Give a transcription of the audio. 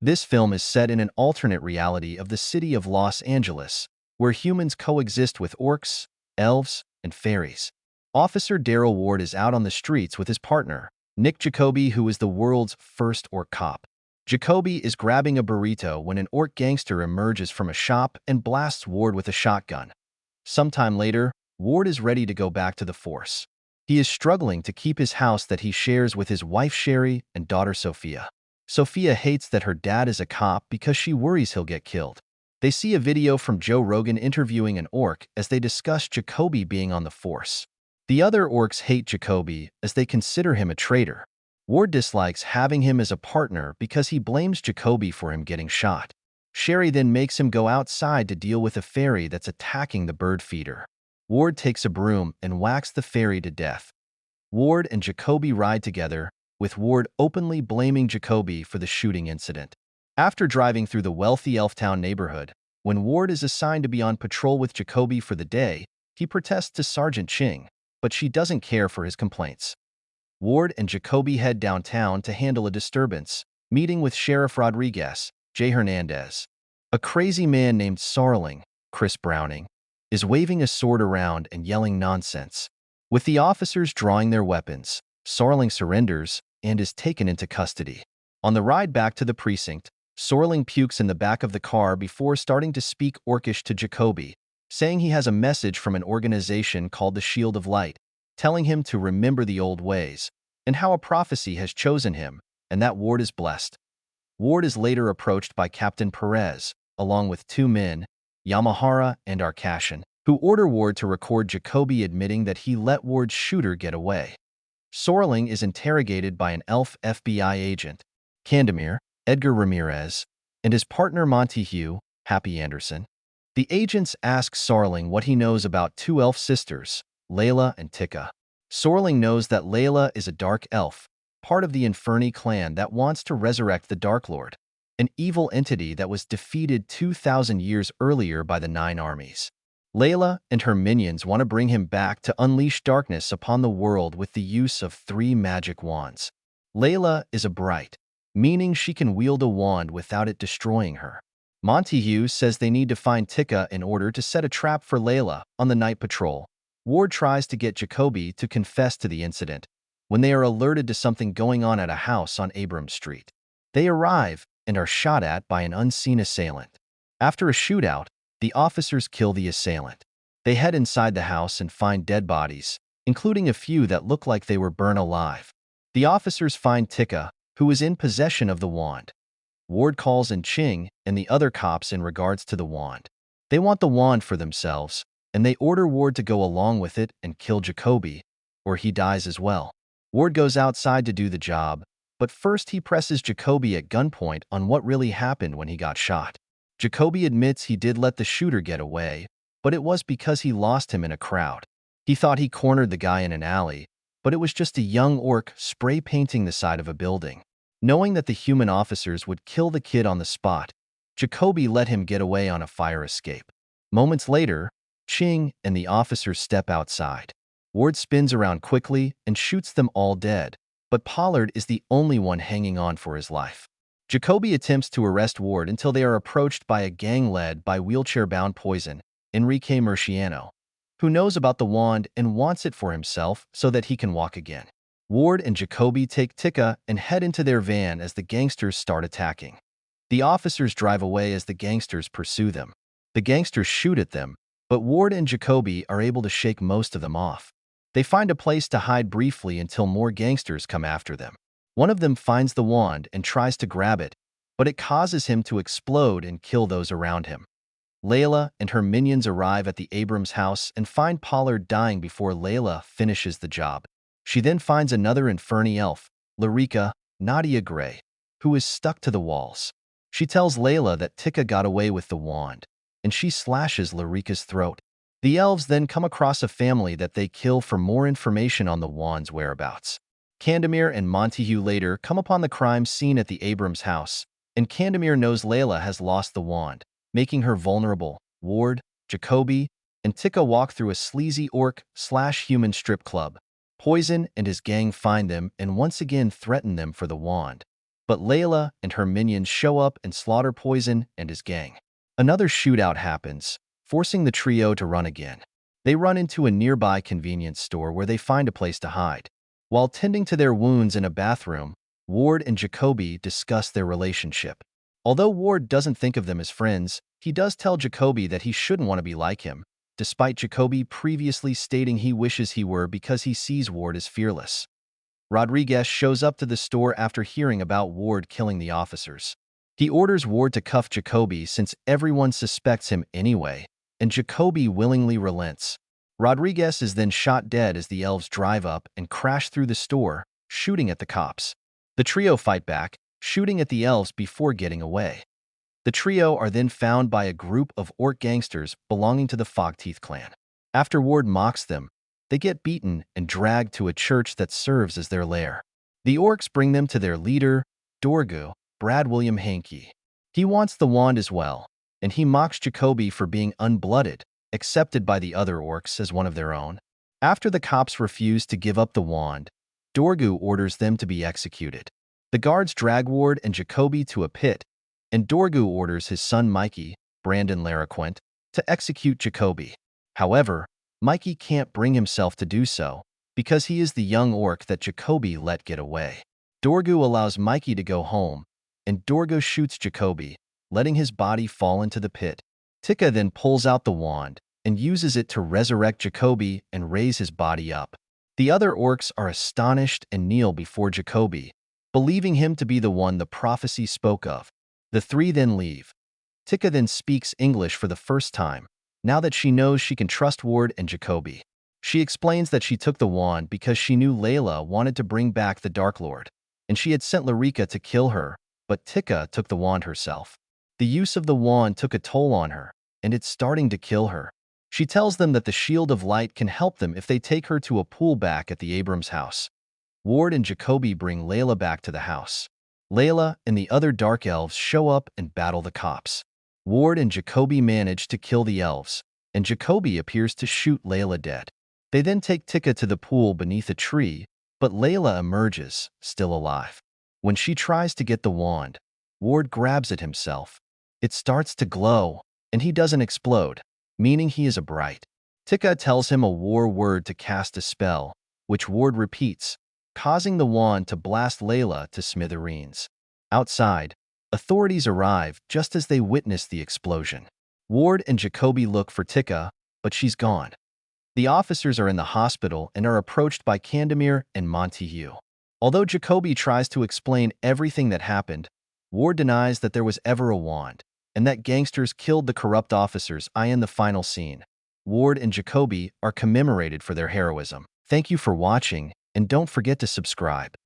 This film is set in an alternate reality of the city of Los Angeles, where humans coexist with orcs, elves, and fairies. Officer Daryl Ward is out on the streets with his partner, Nick Jakoby, who is the world's first orc cop. Jakoby is grabbing a burrito when an orc gangster emerges from a shop and blasts Ward with a shotgun. Sometime later, Ward is ready to go back to the force. He is struggling to keep his house that he shares with his wife Sherry and daughter Sophia. Sophia hates that her dad is a cop because she worries he'll get killed. They see a video from Joe Rogan interviewing an orc as they discuss Jakoby being on the force. The other orcs hate Jakoby as they consider him a traitor. Ward dislikes having him as a partner because he blames Jakoby for him getting shot. Sherry then makes him go outside to deal with a fairy that's attacking the bird feeder. Ward takes a broom and whacks the fairy to death. Ward and Jakoby ride together, with Ward openly blaming Jakoby for the shooting incident. After driving through the wealthy Elftown neighborhood, when Ward is assigned to be on patrol with Jakoby for the day, he protests to Sergeant Ching, but she doesn't care for his complaints. Ward and Jakoby head downtown to handle a disturbance, meeting with Sheriff Rodriguez, J. Hernandez. A crazy man named Sarling, Chris Browning, is waving a sword around and yelling nonsense. With the officers drawing their weapons, Sarling surrenders and is taken into custody. On the ride back to the precinct, Sarling pukes in the back of the car before starting to speak Orcish to Jakoby, saying he has a message from an organization called the Shield of Light, telling him to remember the old ways, and how a prophecy has chosen him, and that Ward is blessed. Ward is later approached by Captain Perez, along with two men, Yamahara and Arkashian, who order Ward to record Jakoby admitting that he let Ward's shooter get away. Sarling is interrogated by an elf FBI agent, Candemir, Edgar Ramirez, and his partner Montague, Happy Anderson. The agents ask Sarling what he knows about two elf sisters, Layla and Tika. Sarling knows that Layla is a dark elf, part of the Inferni clan that wants to resurrect the Dark Lord, an evil entity that was defeated 2,000 years earlier by the Nine Armies. Layla and her minions want to bring him back to unleash darkness upon the world with the use of 3 magic wands. Layla is a bright, meaning she can wield a wand without it destroying her. Montague says they need to find Tika in order to set a trap for Layla on the night patrol. Ward tries to get Jakoby to confess to the incident when they are alerted to something going on at a house on Abrams Street. They arrive and are shot at by an unseen assailant. After a shootout, the officers kill the assailant. They head inside the house and find dead bodies, including a few that look like they were burned alive. The officers find Tika, who is in possession of the wand. Ward calls in Ching and the other cops in regards to the wand. They want the wand for themselves, and they order Ward to go along with it and kill Jakoby, or he dies as well. Ward goes outside to do the job, but first he presses Jakoby at gunpoint on what really happened when he got shot. Jakoby admits he did let the shooter get away, but it was because he lost him in a crowd. He thought he cornered the guy in an alley, but it was just a young orc spray painting the side of a building. Knowing that the human officers would kill the kid on the spot, Jakoby let him get away on a fire escape. Moments later, Ching and the officers step outside. Ward spins around quickly and shoots them all dead, but Pollard is the only one hanging on for his life. Jakoby attempts to arrest Ward until they are approached by a gang led by wheelchair-bound Poison, Enrique Murciano, who knows about the wand and wants it for himself so that he can walk again. Ward and Jakoby take Tika and head into their van as the gangsters start attacking. The officers drive away as the gangsters pursue them. The gangsters shoot at them, but Ward and Jakoby are able to shake most of them off. They find a place to hide briefly until more gangsters come after them. One of them finds the wand and tries to grab it, but it causes him to explode and kill those around him. Layla and her minions arrive at the Abrams house and find Pollard dying before Layla finishes the job. She then finds another Inferni elf, Lyrica, Nadia Gray, who is stuck to the walls. She tells Layla that Tika got away with the wand, and she slashes Lyrica's throat. The elves then come across a family that they kill for more information on the wand's whereabouts. Candemir and Montague later come upon the crime scene at the Abrams house, and Candemir knows Layla has lost the wand, making her vulnerable. Ward, Jakoby, and Tika walk through a sleazy orc/human strip club. Poison and his gang find them and once again threaten them for the wand. But Layla and her minions show up and slaughter Poison and his gang. Another shootout happens, forcing the trio to run again. They run into a nearby convenience store where they find a place to hide. While tending to their wounds in a bathroom, Ward and Jakoby discuss their relationship. Although Ward doesn't think of them as friends, he does tell Jakoby that he shouldn't want to be like him, despite Jakoby previously stating he wishes he were because he sees Ward as fearless. Rodriguez shows up to the store after hearing about Ward killing the officers. He orders Ward to cuff Jakoby since everyone suspects him anyway, and Jakoby willingly relents. Rodriguez is then shot dead as the elves drive up and crash through the store, shooting at the cops. The trio fight back, shooting at the elves before getting away. The trio are then found by a group of orc gangsters belonging to the Fogteeth clan. After Ward mocks them, they get beaten and dragged to a church that serves as their lair. The orcs bring them to their leader, Dorgu, Brad William Hankey. He wants the wand as well, and he mocks Jakoby for being unblooded, accepted by the other orcs as one of their own. After the cops refuse to give up the wand, Dorgu orders them to be executed. The guards drag Ward and Jakoby to a pit, and Dorgu orders his son Mikey, Brandon Laraquent, to execute Jakoby. However, Mikey can't bring himself to do so, because he is the young orc that Jakoby let get away. Dorgu allows Mikey to go home, and Dorgu shoots Jakoby, letting his body fall into the pit. Tika then pulls out the wand and uses it to resurrect Jakoby and raise his body up. The other orcs are astonished and kneel before Jakoby, believing him to be the one the prophecy spoke of. The three then leave. Tika then speaks English for the first time, now that she knows she can trust Ward and Jakoby. She explains that she took the wand because she knew Layla wanted to bring back the Dark Lord, and she had sent Larika to kill her, but Tika took the wand herself. The use of the wand took a toll on her, and it's starting to kill her. She tells them that the Shield of Light can help them if they take her to a pool back at the Abrams house. Ward and Jakoby bring Layla back to the house. Layla and the other Dark Elves show up and battle the cops. Ward and Jakoby manage to kill the elves, and Jakoby appears to shoot Layla dead. They then take Tika to the pool beneath a tree, but Layla emerges, still alive. When she tries to get the wand, Ward grabs it himself. It starts to glow, and he doesn't explode, meaning he is a bright. Tika tells him a war word to cast a spell, which Ward repeats, causing the wand to blast Layla to smithereens. Outside, authorities arrive just as they witness the explosion. Ward and Jakoby look for Tika, but she's gone. The officers are in the hospital and are approached by Candemir and Montague. Although Jakoby tries to explain everything that happened, Ward denies that there was ever a wand, and that gangsters killed the corrupt officers in the final scene. Ward and Jakoby are commemorated for their heroism. Thank you for watching, and don't forget to subscribe.